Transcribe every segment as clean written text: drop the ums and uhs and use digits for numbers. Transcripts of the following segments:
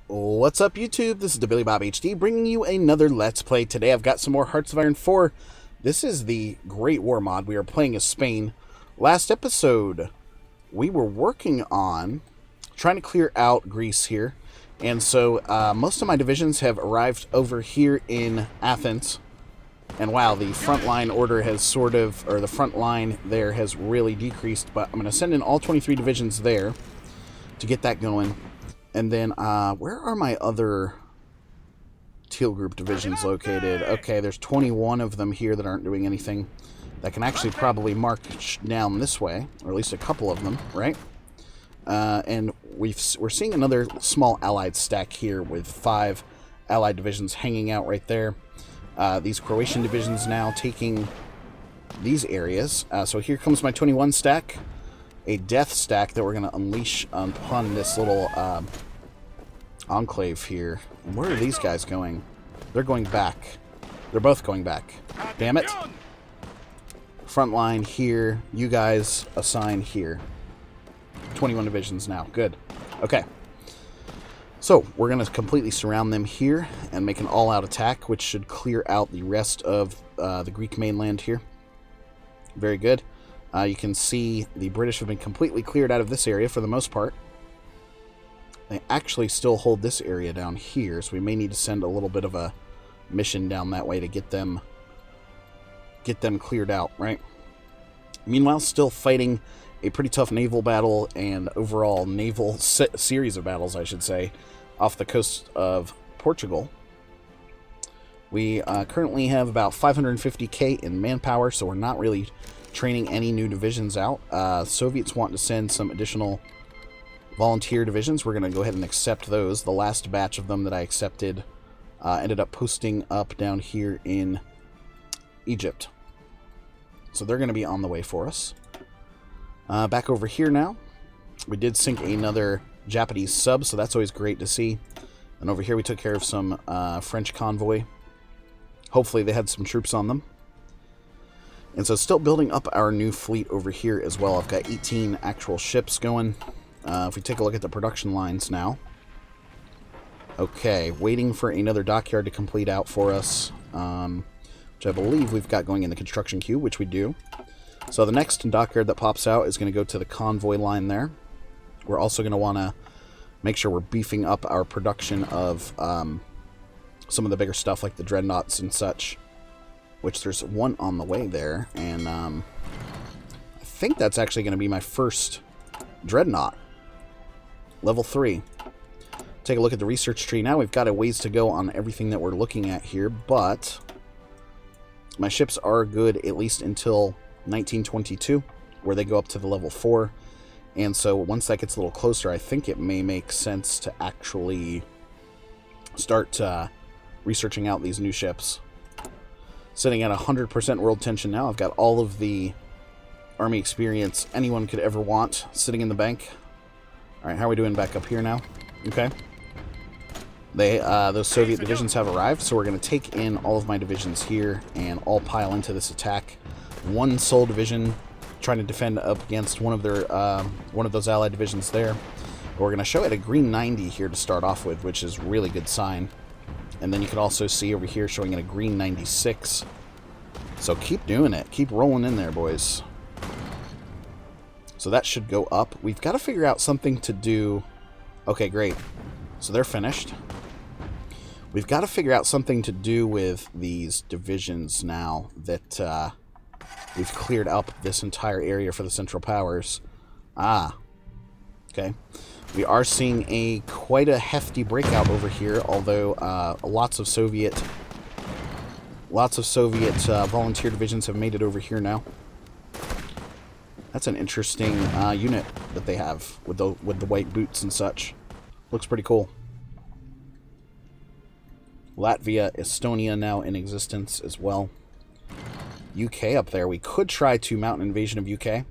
What's up, YouTube? This is the Billy Bob HD bringing you another Let's Play. Today I've got some more Hearts of Iron 4. This is the Great War mod. We are playing as Spain. Last episode, we were working on trying to clear out Greece here. And so most of my divisions have arrived over here in Athens. And wow, the front line order has the front line there has really decreased. But I'm going to send in all 23 divisions there to get that going. And then, where are my other Teal Group divisions located? Okay, there's 21 of them here that aren't doing anything. That can actually probably march down this way, or at least a couple of them, right? And we're seeing another small allied stack here with 5 allied divisions hanging out right there. These Croatian divisions now taking these areas. So here comes my 21 stack. A death stack that we're going to unleash upon this little enclave here. And where are these guys going? They're going back. They're both going back. Damn it. Front line here. You guys assign here. 21 divisions now. Good. Okay. So, we're going to completely surround them here and make an all-out attack, which should clear out the rest of the Greek mainland here. Very good. You can see the British have been completely cleared out of this area for the most part. They actually still hold this area down here, so we may need to send a little bit of a mission down that way to get them cleared out, right? Meanwhile, still fighting a pretty tough naval battle and overall naval series of battles, I should say, off the coast of Portugal. We currently have about 550k in manpower, so we're not really training any new divisions out. Soviets want to send some additional volunteer divisions. We're going to go ahead and accept those. The last batch of them that I accepted ended up posting up down here in Egypt. So they're going to be on the way for us. Back over here now. We did sink another Japanese sub, so that's always great to see. And over here we took care of some French convoy. Hopefully they had some troops on them. And so still building up our new fleet over here as well. I've got 18 actual ships going. If we take a look at the production lines now. Okay, waiting for another dockyard to complete out for us. Which I believe we've got going in the construction queue, which we do. So the next dockyard that pops out is going to go to the convoy line there. We're also going to want to make sure we're beefing up our production of some of the bigger stuff like the dreadnoughts and such. Which there's one on the way there, and I think that's actually going to be my first dreadnought. Level 3. Take a look at the research tree now. We've got a ways to go on everything that we're looking at here, but my ships are good at least until 1922, where they go up to the level 4. And so once that gets a little closer, I think it may make sense to actually start researching out these new ships. Sitting at 100% world tension now. I've got all of the army experience anyone could ever want sitting in the bank. Alright, how are we doing back up here now? Okay. Those Soviet divisions have arrived, so we're going to take in all of my divisions here and all pile into this attack. One sole division trying to defend up against one of those allied divisions there. But we're going to show it a green 90 here to start off with, which is a really good sign. And then you can also see over here showing it a green 96. So keep doing it. Keep rolling in there, boys. So that should go up. We've got to figure out something to do. Okay, great. So they're finished. We've got to figure out something to do with these divisions now that we've cleared up this entire area for the Central Powers. Okay. We are seeing quite a hefty breakout over here, although lots of Soviet volunteer divisions have made it over here now. That's an interesting unit that they have with the white boots and such. Looks pretty cool. Latvia, Estonia now in existence as well. UK up there. We could try to mount an invasion of UK,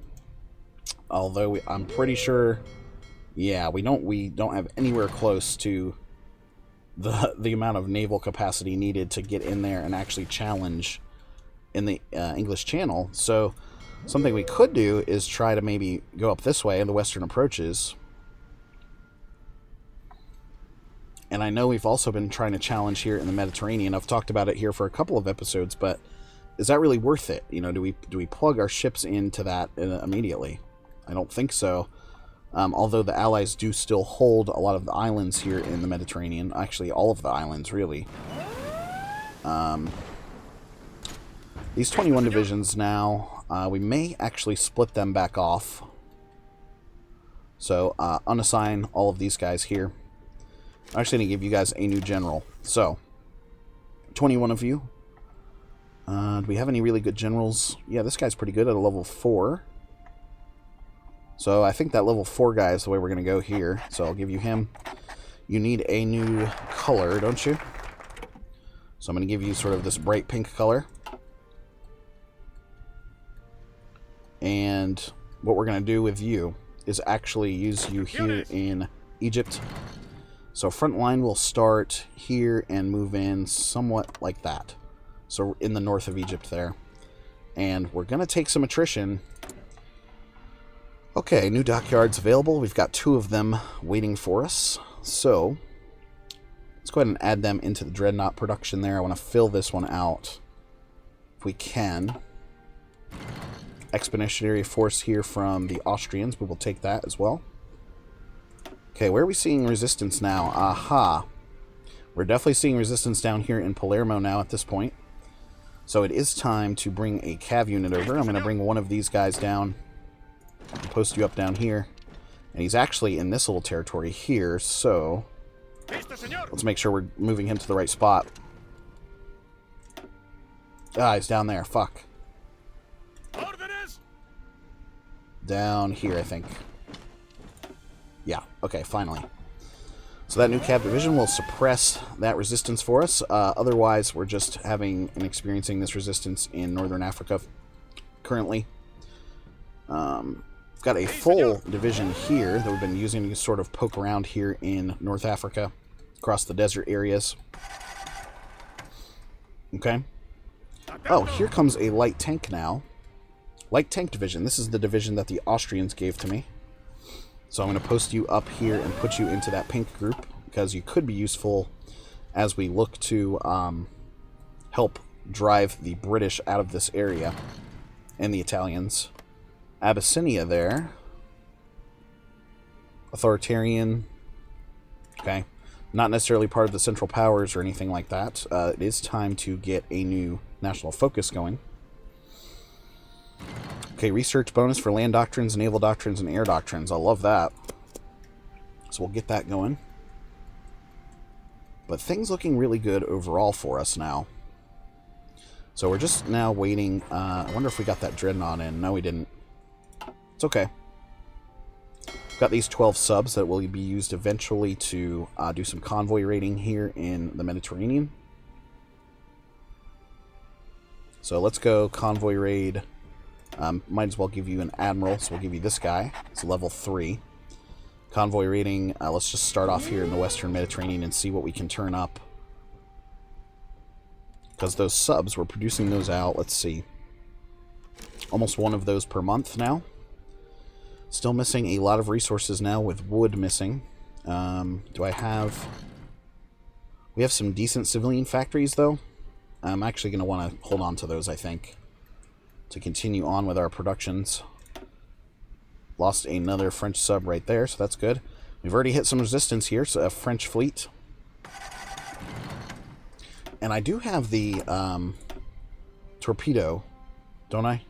although I'm pretty sure. Yeah, we don't have anywhere close to the amount of naval capacity needed to get in there and actually challenge in the English Channel. So something we could do is try to maybe go up this way in the western approaches And I know we've also been trying to challenge here in the Mediterranean. I've talked about it here for a couple of episodes, but is that really worth it? You know, do we plug our ships into that immediately? I don't think so. Although the Allies do still hold a lot of the islands here in the Mediterranean. Actually, all of the islands, really. These 21 divisions now, we may actually split them back off. So, unassign all of these guys here. I'm actually going to give you guys a new general. So, 21 of you. Do we have any really good generals? Yeah, this guy's pretty good at a level 4. So I think that level 4 guy is the way we're going to go here. So I'll give you him. You need a new color, don't you? So I'm going to give you sort of this bright pink color. And what we're going to do with you is actually use you here in Egypt. So front line will start here and move in somewhat like that. So in the north of Egypt there. And we're going to take some attrition. Okay, new dockyards available. We've got 2 of them waiting for us. So, let's go ahead and add them into the Dreadnought production there. I want to fill this one out if we can. Expeditionary force here from the Austrians. We will take that as well. Okay, where are we seeing resistance now? Aha. We're definitely seeing resistance down here in Palermo now at this point. So it is time to bring a cav unit over. I'm going to bring one of these guys down. Post you up down here. And he's actually in this little territory here, so let's make sure we're moving him to the right spot. Ah, he's down there. Fuck. Down here, I think. Yeah, okay, finally. So that new cav division will suppress that resistance for us. Otherwise, we're just having and experiencing this resistance in Northern Africa currently. We've got a full division here that we've been using to sort of poke around here in North Africa, across the desert areas. Okay. Oh, here comes a light tank now. Light tank division. This is the division that the Austrians gave to me. So I'm going to post you up here and put you into that pink group, because you could be useful as we look to help drive the British out of this area, and the Italians. Abyssinia there. Authoritarian. Okay. Not necessarily part of the Central Powers or anything like that. It is time to get a new national focus going. Okay, research bonus for land doctrines, naval doctrines, and air doctrines. I love that. So we'll get that going. But things looking really good overall for us now. So we're just now waiting. I wonder if we got that Dreadnought in. No, we didn't. It's okay. We've got these 12 subs that will be used eventually to do some convoy raiding here in the Mediterranean. So let's go convoy raid. Might as well give you an admiral, so we'll give you this guy. It's level 3. Convoy raiding. Let's just start off here in the Western Mediterranean and see what we can turn up. Because those subs, we're producing those out. Let's see. Almost one of those per month now. Still missing a lot of resources now with wood missing. Do I have... We have some decent civilian factories, though. I'm actually going to want to hold on to those, I think, to continue on with our productions. Lost another French sub right there, so that's good. We've already hit some resistance here, so a French fleet. And I do have the torpedo, don't I?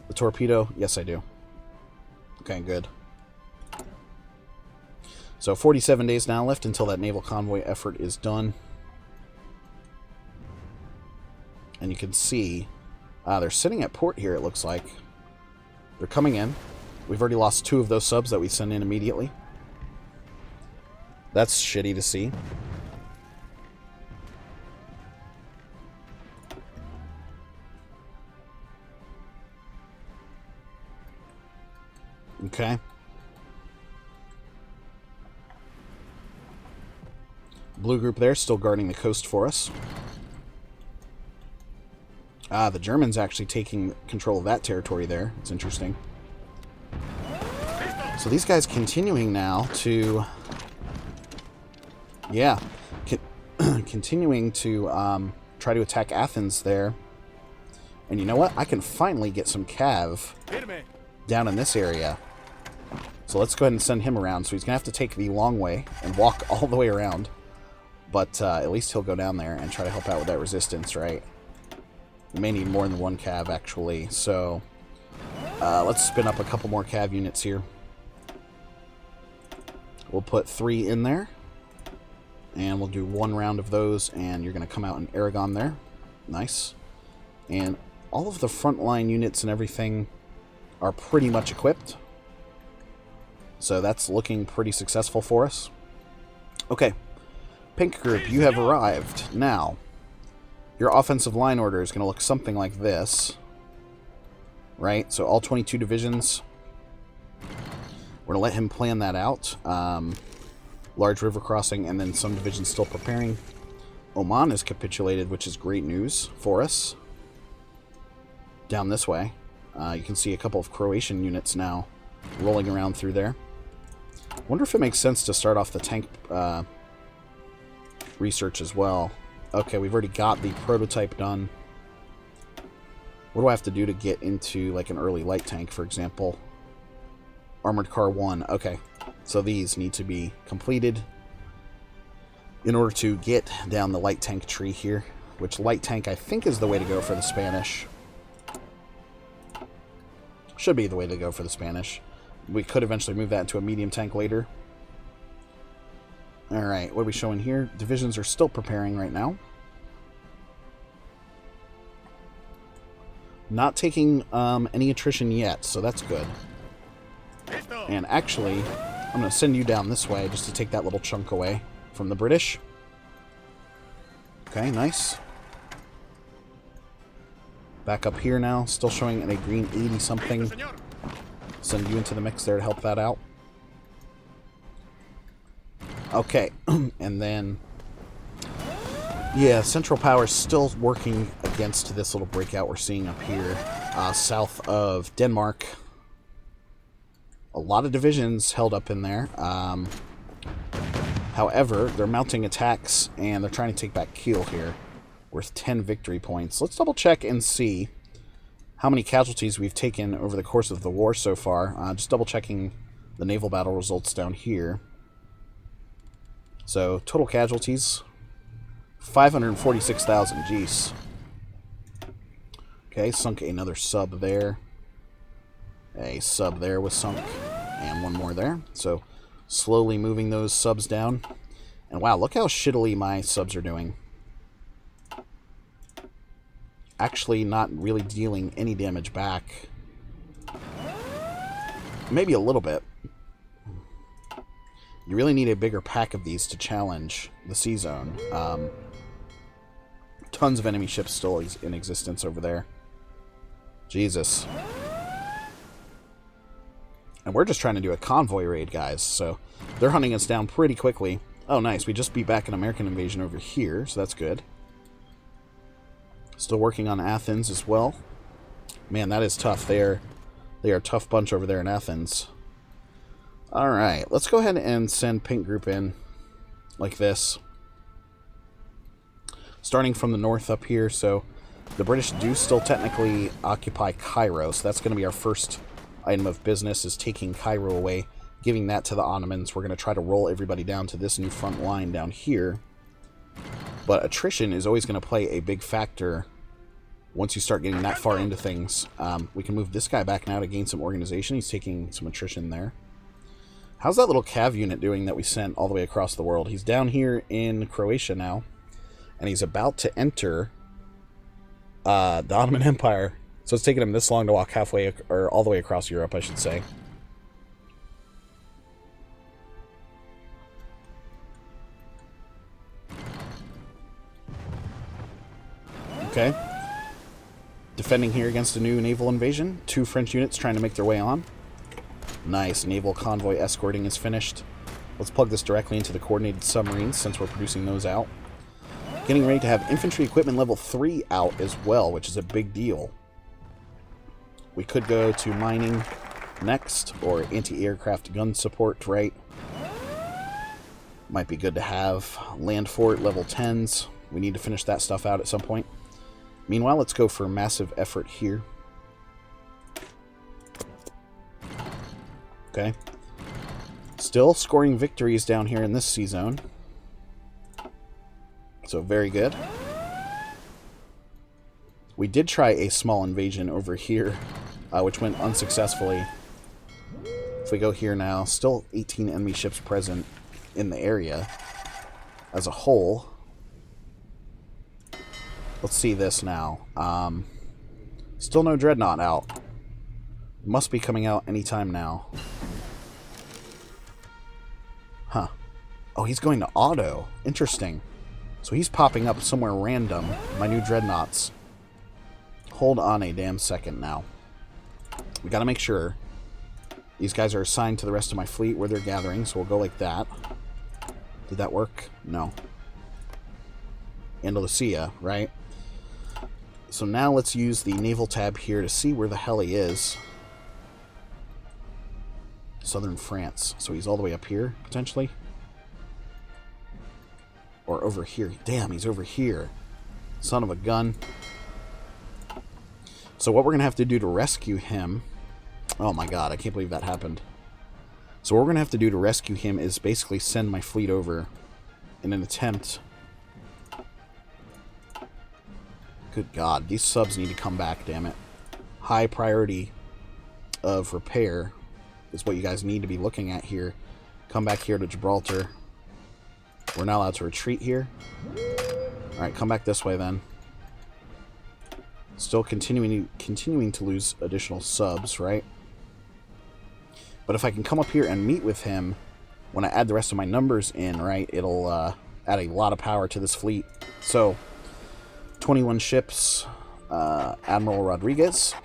The torpedo? Yes, I do. Okay, good. So 47 days now left until that naval convoy effort is done. And you can see they're sitting at port here, it looks like. They're coming in. We've already lost 2 of those subs that we send in immediately. That's shitty to see. Okay. Blue group there, still guarding the coast for us. The Germans actually taking control of that territory there. It's interesting. So these guys continuing now to Yeah. Continuing to try to attack Athens there. And you know what? I can finally get some cav down in this area. So let's go ahead and send him around. So he's going to have to take the long way and walk all the way around. But at least he'll go down there and try to help out with that resistance, right? We may need more than one cav, actually. So let's spin up a couple more cav units here. We'll put 3 in there. And we'll do 1 round of those. And you're going to come out in Aragon there. Nice. And all of the frontline units and everything are pretty much equipped. So that's looking pretty successful for us. Okay. Pink Group, you have arrived. Now, your offensive line order is going to look something like this. Right? So all 22 divisions. We're going to let him plan that out. Large river crossing, and then some divisions still preparing. Oman has capitulated, which is great news for us. Down this way. You can see a couple of Croatian units now rolling around through there. Wonder if it makes sense to start off the tank research as well. Okay, we've already got the prototype done. What do I have to do to get into like an early light tank, for example? Armored Car 1. Okay, so these need to be completed in order to get down the light tank tree here, which light tank I think is the way to go for the Spanish. Should be the way to go for the Spanish. We could eventually move that into a medium tank later. Alright, what are we showing here? Divisions are still preparing right now. Not taking any attrition yet, so that's good. And actually, I'm going to send you down this way just to take that little chunk away from the British. Okay, nice. Back up here now, still showing at a green 80-something. Send you into the mix there to help that out. Okay, and then... yeah, Central Power is still working against this little breakout we're seeing up here, south of Denmark. A lot of divisions held up in there. However, they're mounting attacks, and they're trying to take back Kiel here, worth 10 victory points. Let's double check and see how many casualties we've taken over the course of the war so far. Just double checking the naval battle results down here. So, total casualties, 546,000. Jeez. Okay, sunk another sub there. A sub there was sunk. And one more there. So, slowly moving those subs down. And wow, look how shittily my subs are doing. Actually not really dealing any damage back. Maybe a little bit. You really need a bigger pack of these to challenge the sea zone. Tons of enemy ships still in existence over there. Jesus. And we're just trying to do a convoy raid, guys. So they're hunting us down pretty quickly. Oh, nice. We just beat back an American invasion over here, so that's good. Still working on Athens as well. Man, that is tough. They are a tough bunch over there in Athens. Alright, let's go ahead and send Pink Group in like this. Starting from the north up here, so the British do still technically occupy Cairo, so that's going to be our first item of business, is taking Cairo away, giving that to the Ottomans. We're going to try to roll everybody down to this new front line down here. But attrition is always going to play a big factor once you start getting that far into things. We can move this guy back now to gain some organization. He's taking some attrition there. How's that little cav unit doing that we sent all the way across the world? He's down here in Croatia now, and he's about to enter the Ottoman Empire. So it's taken him this long to walk halfway, or all the way across Europe, I should say. Okay. Defending here against a new naval invasion. 2 French units trying to make their way on. Nice. Naval convoy escorting is finished. Let's plug this directly into the coordinated submarines since we're producing those out. Getting ready to have infantry equipment level 3 out as well, which is a big deal. We could go to mining next, or anti-aircraft gun support, right? Might be good to have. Land fort, level 10s. We need to finish that stuff out at some point. Meanwhile, let's go for a massive effort here. Okay. Still scoring victories down here in this sea zone. So very good. We did try a small invasion over here, which went unsuccessfully. If we go here now, still 18 enemy ships present in the area as a whole. Let's see this now. Still no Dreadnought out. Must be coming out anytime now. Huh. Oh, he's going to auto. Interesting. So he's popping up somewhere random. My new Dreadnoughts. Hold on a damn second now. We gotta make sure these guys are assigned to the rest of my fleet where they're gathering, so we'll go like that. Did that work? No. Andalusia, right? So now let's use the naval tab here to see where the hell he is. Southern France. So he's all the way up here, potentially? Or over here. Damn, he's over here. Son of a gun. So what we're going to have to do to rescue him... Oh my god, I can't believe that happened. So what we're going to have to do to rescue him is basically send my fleet over in an attempt... Good god, these subs need to come back, damn it. High priority of repair is what you guys need to be looking at here. Come back here to Gibraltar. We're not allowed to retreat here. Alright, come back this way then. Still continuing to lose additional subs, right? But if I can come up here and meet with him, when I add the rest of my numbers in, right, it'll add a lot of power to this fleet. So, 21 ships, Admiral Rodriguez.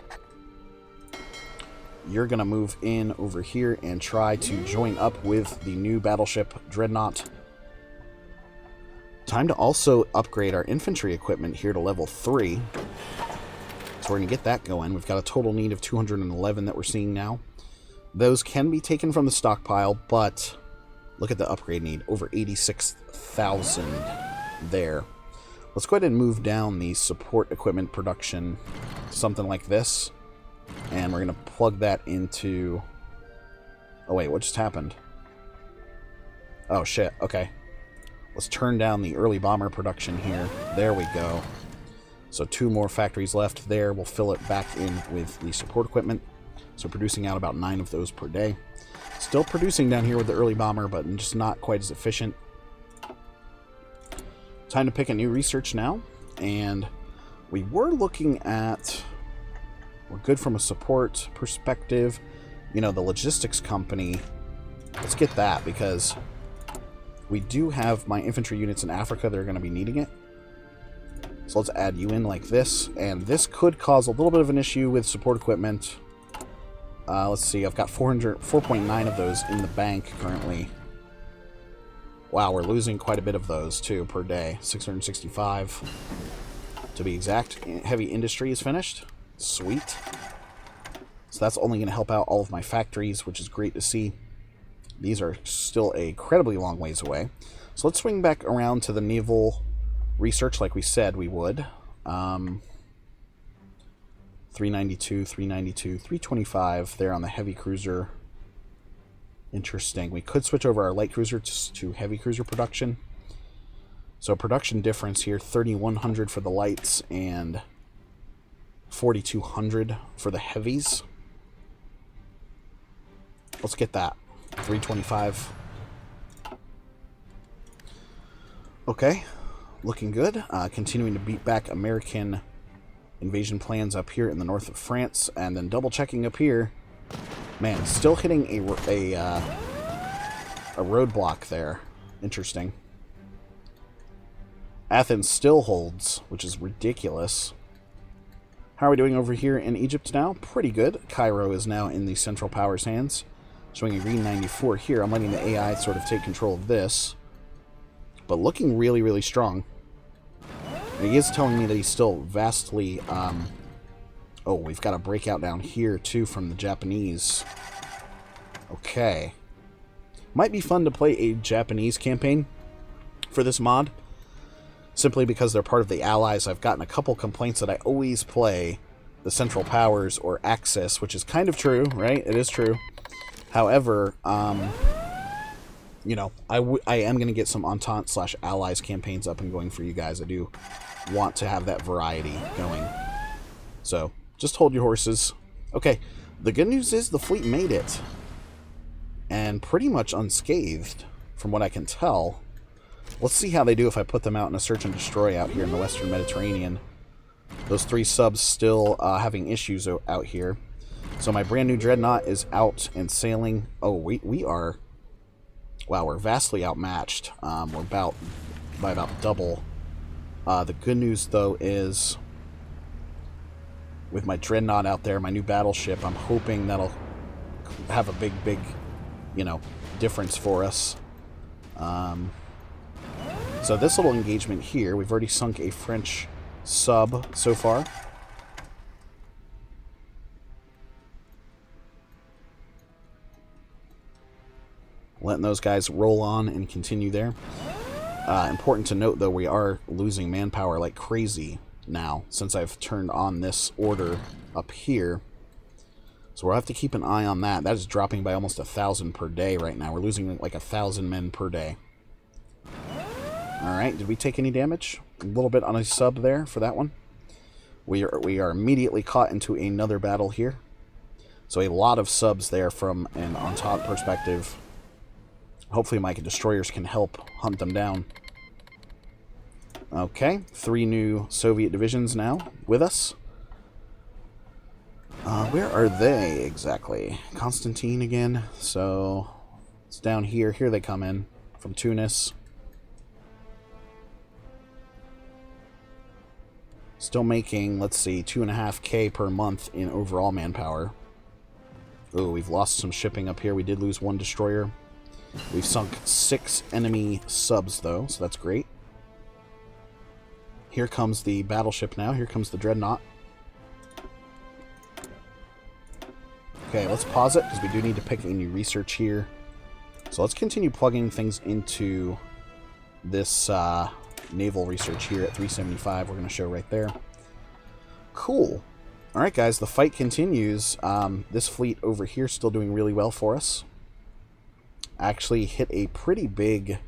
You're going to move in over here and try to join up with the new battleship Dreadnought. Time to also upgrade our infantry equipment here to level 3. So we're going to get that going. We've got a total need of 211 that we're seeing now. Those can be taken from the stockpile, but look at the upgrade need. Over 86,000 there. Let's go ahead and move down the support equipment production to something like this. And we're going to plug that into... Oh wait, what just happened? Oh shit, okay. Let's turn down the early bomber production here. There we go. So 2 more factories left there. We'll fill it back in with the support equipment. So producing out about 9 of those per day. Still producing down here with the early bomber, but just not quite as efficient. Time to pick a new research now. And we were looking at... We're good from a support perspective. You know, the logistics company. Let's get that because we do have my infantry units in Africa that are going to be needing it. So let's add you in like this. And this could cause a little bit of an issue with support equipment. Let's see. I've got 4.9 of those in the bank currently. Wow, we're losing quite a bit of those too per day. 665 to be exact. Heavy industry is finished. Sweet. So that's only going to help out all of my factories, which is great to see. These are still a incredibly long ways away. So let's swing back around to the naval research like we said we would. 392, 392, 325 there on the heavy cruiser. Interesting. We could switch over our light cruiser to heavy cruiser production. So production difference here, 3,100 for the lights and 4,200 for the heavies. Let's get that. 325. Okay. Looking good. Continuing to beat back American invasion plans up here in the north of France. And then double checking up here. Man, still hitting a roadblock there. Interesting. Athens still holds, which is ridiculous. How are we doing over here in Egypt now? Pretty good. Cairo is now in the Central Powers' hands. Showing a green 94 here. I'm letting the AI sort of take control of this. But looking really, really strong. And he is telling me that he's still vastly... Oh, we've got a breakout down here, too, from the Japanese. Okay. Might be fun to play a Japanese campaign for this mod, simply because they're part of the Allies. I've gotten a couple complaints that I always play the Central Powers or Axis, which is kind of true, right? It is true. However, you know, I am going to get some Entente/Allies campaigns up and going for you guys. I do want to have that variety going. So, just hold your horses. Okay, the good news is the fleet made it. And pretty much unscathed, from what I can tell. Let's see how they do if I put them out in a search and destroy out here in the Western Mediterranean. Those 3 subs still having issues out here. So my brand new Dreadnought is out and sailing. Oh, we are... Wow, we're vastly outmatched. We're by about double. The good news, though, is with my Dreadnought out there, my new battleship, I'm hoping that'll have a big, you know, difference for us. So this little engagement here, we've already sunk a French sub so far. Letting those guys roll on and continue there. Important to note, though, we are losing manpower like crazy now, since I've turned on this order up here. So we'll have to keep an eye on that. That is dropping by almost 1,000 per day right now. We're losing like 1,000 men per day. Alright, did we take any damage? A little bit on a sub there for that one. We are immediately caught into another battle here. So a lot of subs there from an Entente perspective. Hopefully my destroyers can help hunt them down. Okay, 3 new Soviet divisions now with us. Where are they exactly? Constantine again. So it's down here. Here they come in from Tunis. Still making, let's see, 2.5K per month in overall manpower. Oh, we've lost some shipping up here. We did lose 1 destroyer. We've sunk 6 enemy subs, though, so that's great. Here comes the battleship now. Here comes the Dreadnought. Okay, let's pause it, because we do need to pick a new research here. So let's continue plugging things into this naval research here at 375. We're going to show right there. Cool. Alright, guys, the fight continues. This fleet over here still doing really well for us. Actually hit a pretty big...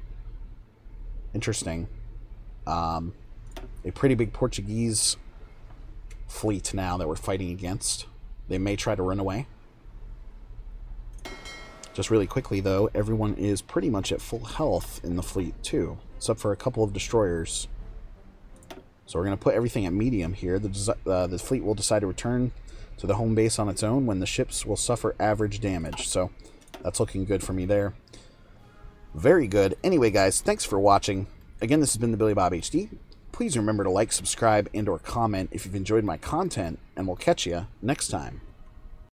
Interesting. A pretty big Portuguese fleet now that we're fighting against. They may try to run away. Just really quickly, though, everyone is pretty much at full health in the fleet, too. Except for a couple of destroyers. So we're going to put everything at medium here. The fleet will decide to return to the home base on its own when the ships will suffer average damage. So that's looking good for me there. Very good. Anyway, guys, thanks for watching. Again, this has been the Billy Bob HD. Please remember to like, subscribe, and or comment if you've enjoyed my content, and we'll catch you next time.